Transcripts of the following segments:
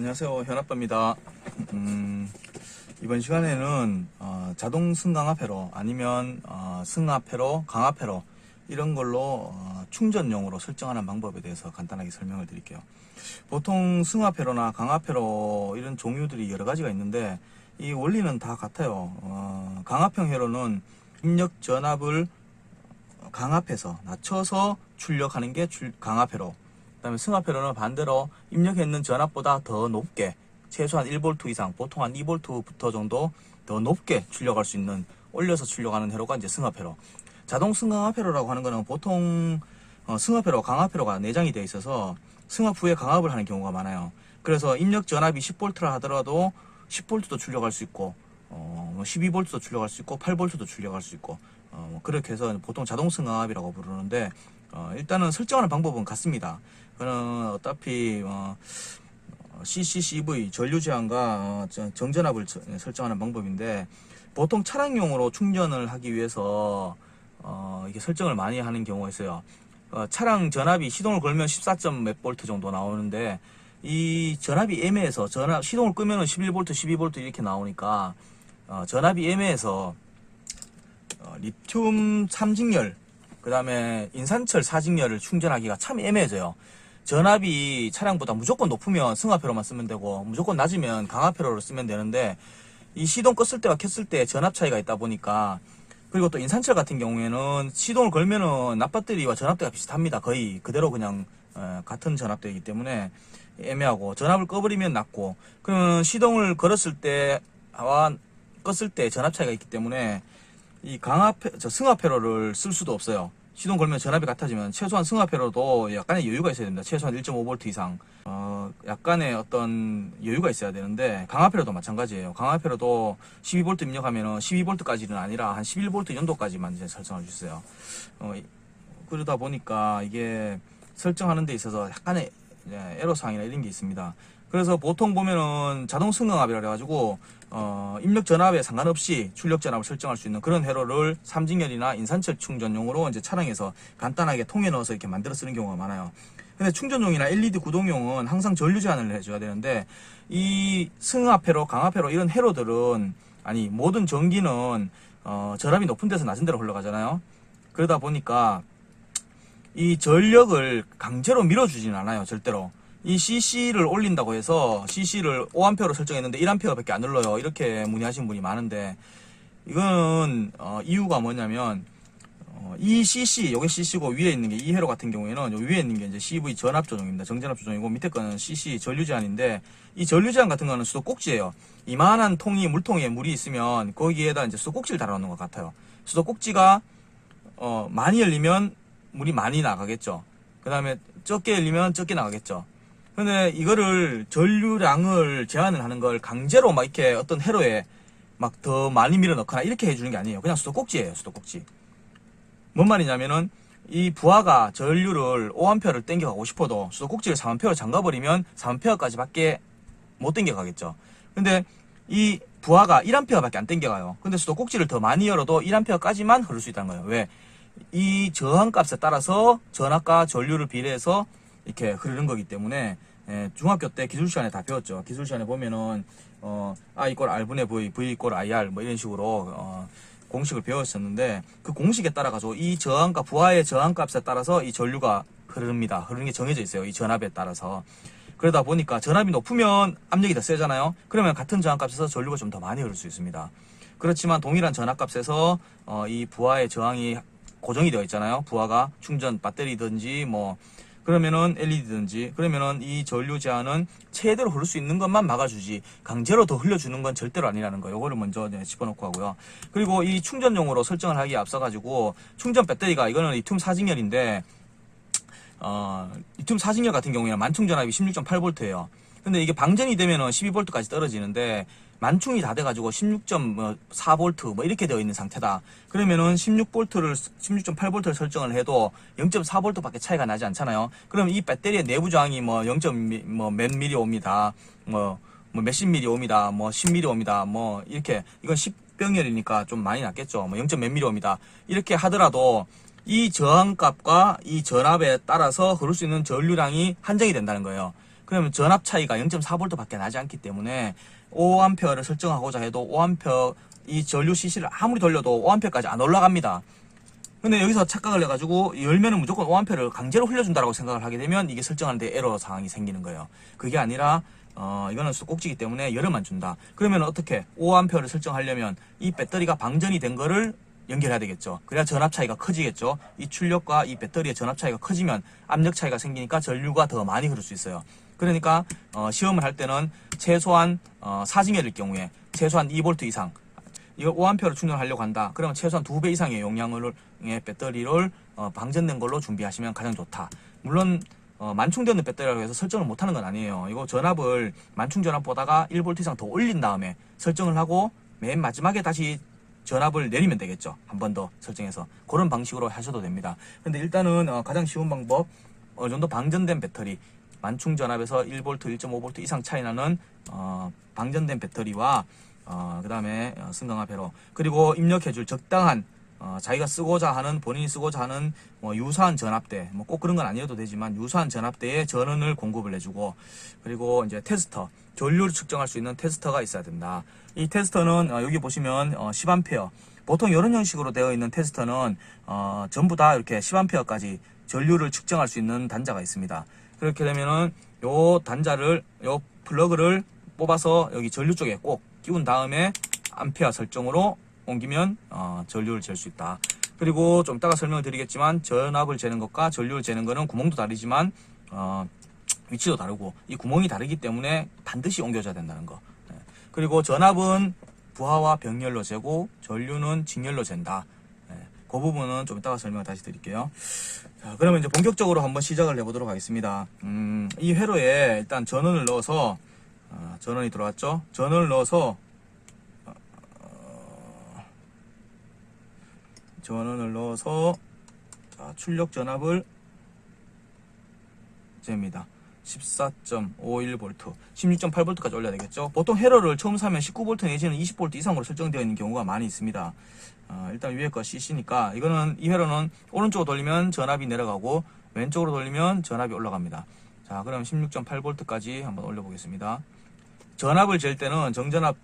안녕하세요, 현아빠입니다. 이번 시간에는 자동 승강압회로 아니면 승압회로, 강압회로 이런 걸로 충전용으로 설정하는 방법에 대해서 간단하게 설명을 드릴게요. 보통 승압회로나 강압회로 이런 종류들이 여러 가지가 있는데 이 원리는 다 같아요. 강압형 회로는 입력 전압을 강압해서 낮춰서 출력하는 게 강압회로, 그 다음에 승압회로는 반대로 입력했는 전압보다 더 높게 최소한 1V 이상, 보통 한 2V부터 정도 더 높게 출력할 수 있는, 올려서 출력하는 회로가 이제 승압회로. 자동 승강압회로라고 하는 거는 보통 승압회로, 강압회로가 내장이 되어 있어서 승압 후에 강압을 하는 경우가 많아요. 그래서 입력 전압이 10V라 하더라도 10V도 출력할 수 있고 12V도 출력할 수 있고 8V도 출력할 수 있고 그렇게 해서 보통 자동 승강압이라고 부르는데 일단은 설정하는 방법은 같습니다. 그는 어차피 CCCV 전류 제한과 정전압을 설정하는 방법인데, 보통 차량용으로 충전을 하기 위해서 이게 설정을 많이 하는 경우가 있어요. 차량 전압이 시동을 걸면 14점 몇 볼트 정도 나오는데 이 전압이 애매해서 시동을 끄면은 11V, 12V 이렇게 나오니까 전압이 애매해서 리튬 3직열, 그 다음에 인산철 4직열을 충전하기가 참 애매해져요. 전압이 차량보다 무조건 높으면 승합회로만 쓰면 되고 무조건 낮으면 강압회로를 쓰면 되는데, 이 시동 껐을 때와 켰을 때 전압 차이가 있다 보니까, 그리고 또 인산철 같은 경우에는 시동을 걸면은 납배터리와 전압대가 비슷합니다. 거의 그대로 그냥 같은 전압대이기 때문에 애매하고, 전압을 꺼버리면 낮고, 그러면 시동을 걸었을 때와 껐을 때 전압 차이가 있기 때문에 이 승합회로를 쓸 수도 없어요. 시동 걸면 전압이 같아지면 최소한 승합회로도 약간의 여유가 있어야 됩니다. 최소한 1.5V 이상 약간의 어떤 여유가 있어야 되는데, 강압회로도 마찬가지예요. 강압회로도 12V 입력하면 12V까지는 아니라 한 11V 정도까지만 이제 설정할 수 있어요. 그러다 보니까 이게 설정하는 데 있어서 약간의 애로사항이나 이런 게 있습니다. 그래서 보통 보면은 자동 승강압이라 해가지고 입력 전압에 상관없이 출력 전압을 설정할 수 있는 그런 회로를 3직열이나 인산철 충전용으로 이제 차량에서 간단하게 통에 넣어서 이렇게 만들어 쓰는 경우가 많아요. 근데 충전용이나 LED 구동용은 항상 전류 제한을 해줘야 되는데, 이 승압회로, 강압회로 이런 회로들은, 아니 모든 전기는 전압이 높은 데서 낮은 데로 흘러가잖아요. 그러다 보니까 이 전력을 강제로 밀어주지는 않아요, 절대로. 이 CC를 올린다고 해서 CC를 5A로 설정했는데 1A밖에 안 흘러요, 이렇게 문의하신 분이 많은데, 이거는 이유가 뭐냐면 이 CC, 요게 CC고 위에 있는 게 이 회로 같은 경우에는 요 위에 있는 게 이제 CV 전압 조정입니다. 정전압 조정이고 밑에 거는 CC 전류 제한인데, 이 전류 제한 같은 거는 수도꼭지예요. 이만한 통이, 물통에 물이 있으면 거기에다 이제 수도꼭지를 달아놓는 것 같아요. 수도꼭지가 많이 열리면 물이 많이 나가겠죠. 그 다음에 적게 열리면 적게 나가겠죠. 근데 이거를 전류량을 제한을 하는 걸 강제로 막 이렇게 어떤 회로에 막 더 많이 밀어 넣거나 이렇게 해주는 게 아니에요. 그냥 수도꼭지예요, 수도꼭지. 뭔 말이냐면은 이 부하가 전류를 5A를 땡겨가고 싶어도 수도꼭지를 3A로 잠가버리면 3A까지 밖에 못 땡겨가겠죠. 근데 이 부하가 1A밖에 안 땡겨가요. 근데 수도꼭지를 더 많이 열어도 1A까지만 흐를 수 있다는 거예요. 왜? 이 저항값에 따라서 전압과 전류를 비례해서 이렇게 흐르는 거기 때문에, 중학교 때 기술 시간에 다 배웠죠. 기술 시간에 보면은 I = R분의 V, V = IR 뭐 이런 식으로 공식을 배웠었는데, 그 공식에 따라 가지고 이 저항값, 부하의 저항값에 따라서 이 전류가 흐릅니다. 흐르는 게 정해져 있어요, 이 전압에 따라서. 그러다 보니까 전압이 높으면 압력이 더 세잖아요. 그러면 같은 저항값에서 전류가 좀 더 많이 흐를 수 있습니다. 그렇지만 동일한 전압값에서 이 부하의 저항이 고정이 되어 있잖아요. 부하가 충전 배터리든지 뭐 그러면은 LED든지, 그러면은 이 전류 제한은 최대로 흐를 수 있는 것만 막아주지 강제로 더 흘려주는 건 절대로 아니라는 거, 요거를 먼저 짚어놓고 하고요. 그리고 이 충전용으로 설정을 하기에 앞서 가지고, 충전 배터리가 이거는 리튬 4직열인데 리튬 4직열 같은 경우에는 만충 전압이 16.8V예요. 근데 이게 방전이 되면은 12V까지 떨어지는데, 만충이 다 돼가지고 16.4V 뭐 이렇게 되어 있는 상태다. 그러면은 16.8V를 설정을 해도 0.4V 밖에 차이가 나지 않잖아요. 그럼 이 배터리의 내부 저항이 뭐 0. 몇 미리 옵니다. 뭐 몇십 미리 옵니다. 뭐 10미리 옵니다. 뭐 이렇게, 이건 10병열이니까 좀 많이 났겠죠. 뭐 0. 몇 미리 옵니다. 이렇게 하더라도 이 저항값과 이 전압에 따라서 흐를 수 있는 전류량이 한정이 된다는 거예요. 그러면 전압 차이가 0.4V 밖에 나지 않기 때문에 5A를 설정하고자 해도 5A 이 전류 CC를 아무리 돌려도 5A까지 안 올라갑니다. 근데 여기서 착각을 해가지고 열면은 무조건 5A를 강제로 흘려준다라고 생각을 하게 되면 이게 설정하는데 에러 상황이 생기는 거예요. 그게 아니라 이거는 꼭지기 때문에 열을만 준다. 그러면 어떻게 5A를 설정하려면 이 배터리가 방전이 된 거를 연결해야 되겠죠. 그래야 전압 차이가 커지겠죠. 이 출력과 이 배터리의 전압 차이가 커지면 압력 차이가 생기니까 전류가 더 많이 흐를 수 있어요. 그러니까 시험을 할 때는 최소한 4징열일 경우에 최소한 2V 이상 이거 5A를 충전하려고 한다. 그러면 최소한 2배 이상의 용량의 배터리를 방전된 걸로 준비하시면 가장 좋다. 물론 만충되는 배터리라고 해서 설정을 못하는 건 아니에요. 이거 전압을 만충 전압보다가 1V 이상 더 올린 다음에 설정을 하고 맨 마지막에 다시 전압을 내리면 되겠죠. 한 번 더 설정해서 그런 방식으로 하셔도 됩니다. 근데 일단은 가장 쉬운 방법 어느 정도 방전된 배터리 만충 전압에서 1V, 1.5V 이상 차이 나는 방전된 배터리와 그 다음에 승강화 배로 그리고 입력해줄 적당한 자기가 쓰고자 하는 본인이 쓰고자 하는 유사한 전압대 뭐 꼭 그런 건 아니어도 되지만 유사한 전압대의 전원을 공급을 해주고 그리고 이제 테스터 전류를 측정할 수 있는 테스터가 있어야 된다. 이 테스터는 여기 보시면 10A 보통 이런 형식으로 되어 있는 테스터는 전부 다 이렇게 10A까지 전류를 측정할 수 있는 단자가 있습니다. 그렇게 되면은 요 단자를 요 플러그를 뽑아서 여기 전류 쪽에 꼭 끼운 다음에 암페어 설정으로 옮기면 전류를 잴 수 있다. 그리고 좀 이따가 설명을 드리겠지만 전압을 재는 것과 전류를 재는 것은 구멍도 다르지만 위치도 다르고 이 구멍이 다르기 때문에 반드시 옮겨줘야 된다는 거. 그리고 전압은 부하와 병렬로 재고 전류는 직렬로 잰다. 그 부분은 좀 이따가 설명을 다시 드릴게요. 자, 그러면 이제 본격적으로 한번 시작을 해보도록 하겠습니다. 이 회로에 일단 전원을 넣어서 전원이 들어왔죠. 전원을 넣어서 자, 출력 전압을 잽니다. 14.51V, 16.8V까지 올려야 되겠죠. 보통 회로를 처음 사면 19V 내지는 20V 이상으로 설정되어 있는 경우가 많이 있습니다. 일단 위에 거 CC니까 이거는 이 회로는 오른쪽으로 돌리면 전압이 내려가고 왼쪽으로 돌리면 전압이 올라갑니다. 자, 그럼 16.8V까지 한번 올려보겠습니다. 전압을 잴 때는 정전압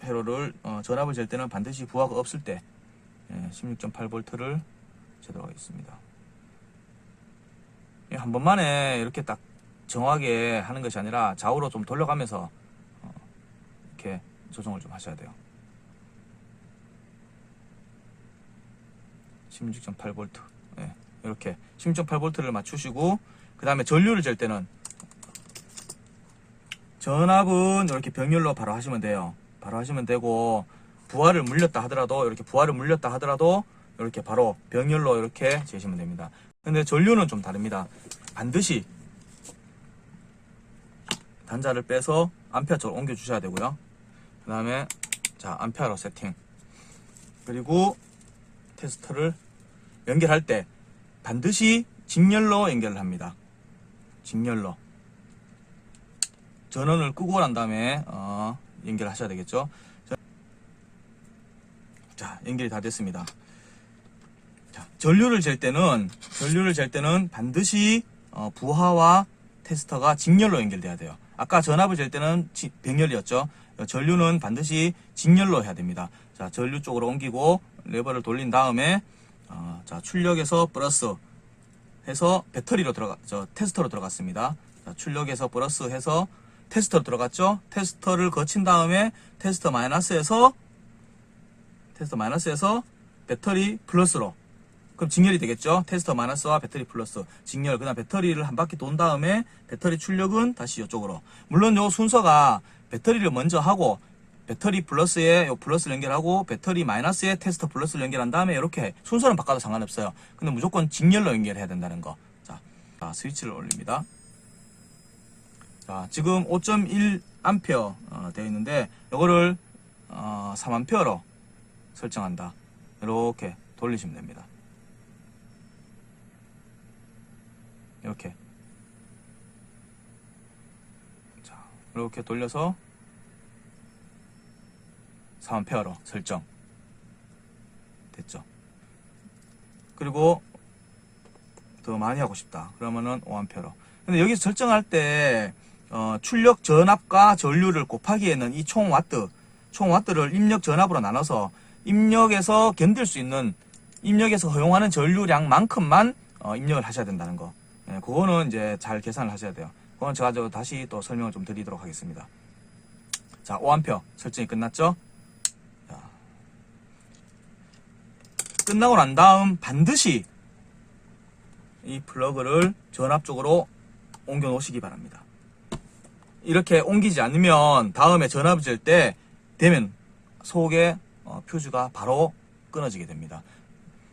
회로를 전압을 잴 때는 반드시 부하가 없을 때 16.8V를 재도록 하겠습니다. 한 번만에 이렇게 딱 정확하게 하는 것이 아니라 좌우로 좀 돌려가면서 이렇게 조정을 좀 하셔야 돼요. 16.8V 이렇게 16.8V를 맞추시고 그 다음에 전류를 잴 때는 전압은 이렇게 병렬로 바로 하시면 돼요. 바로 하시면 되고 부하를 물렸다 하더라도 이렇게 바로 병렬로 이렇게 재시면 됩니다. 근데 전류는 좀 다릅니다. 반드시 단자를 빼서 암페어 쪽으로 옮겨 주셔야 되고요. 그 다음에 자 암페어로 세팅. 그리고 테스터를 연결할 때 반드시 직렬로 연결을 합니다. 직렬로 전원을 끄고 난 다음에 연결하셔야 되겠죠. 자, 연결이 다 됐습니다. 자, 전류를 잴 때는 반드시 부하와 테스터가 직렬로 연결돼야 돼요. 아까 전압을 잴 때는 병렬이었죠. 전류는 반드시 직렬로 해야 됩니다. 자, 전류 쪽으로 옮기고 레버를 돌린 다음에 자, 출력에서 플러스 해서 배터리로 테스터로 들어갔습니다. 자, 출력에서 플러스 해서 테스터로 들어갔죠. 테스터를 거친 다음에 테스터 마이너스에서 배터리 플러스로 그럼 직렬이 되겠죠. 테스터 마이너스와 배터리 플러스 직렬. 그 다음 배터리를 한 바퀴 돈 다음에 배터리 출력은 다시 이쪽으로. 물론 요 순서가 배터리를 먼저 하고 배터리 플러스에 요 플러스를 연결하고 배터리 마이너스에 테스터 플러스를 연결한 다음에 이렇게 순서는 바꿔도 상관없어요. 근데 무조건 직렬로 연결해야 된다는 거. 자, 스위치를 올립니다. 자, 지금 5.1A 되어 있는데 요거를 3A로 설정한다. 이렇게 돌리시면 됩니다. 이렇게. 자, 이렇게 돌려서 3A로 설정. 됐죠. 그리고 더 많이 하고 싶다. 그러면은 5A로. 근데 여기서 설정할 때 출력 전압과 전류를 곱하기에는 이 총 와트를 입력 전압으로 나눠서 입력에서 견딜 수 있는 입력에서 허용하는 전류량만큼만 입력을 하셔야 된다는 거. 예, 그거는 이제 잘 계산을 하셔야 돼요. 그건 제가 다시 또 설명을 좀 드리도록 하겠습니다. 자, 5A 설정이 끝났죠? 자, 끝나고 난 다음 반드시 이 플러그를 전압 쪽으로 옮겨 놓으시기 바랍니다. 이렇게 옮기지 않으면 다음에 전압을 잴 때 되면 속에 퓨즈가 바로 끊어지게 됩니다.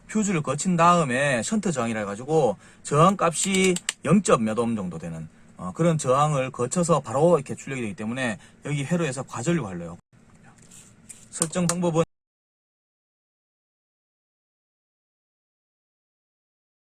퓨즈를 거친 다음에 션트 저항이라 해가지고 저항값이 0점 몇 옴 정도 되는 그런 저항을 거쳐서 바로 이렇게 출력이 되기 때문에 여기 회로에서 과전류가 흘러요. 설정 방법은